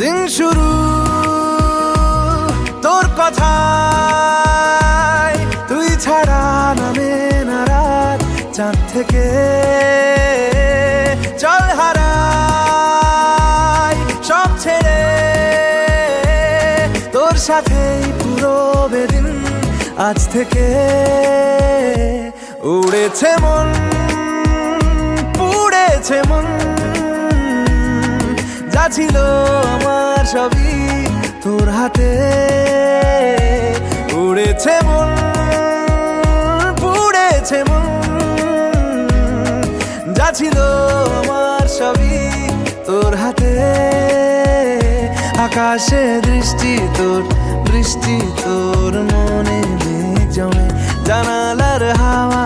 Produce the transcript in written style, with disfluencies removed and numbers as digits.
দিন শুরু তোর কথায়, তুই ছাড়া নামে না রাত চাঁদ থেকে। চল হারাই সব ছেড়ে, তোর সাথেই পুরো বেদিন আজ থেকে। উড়েছে মন, পুড়েছে মন, যা ছিল আমার সবই তোর হাতে। উড়েছে মন, পুড়েছে মন, যা ছিল আমার সবই তোর হাতে। আকাশে দৃষ্টি তোর, বৃষ্টি তোর, মনে মেঘ জমে, জানালার হাওয়া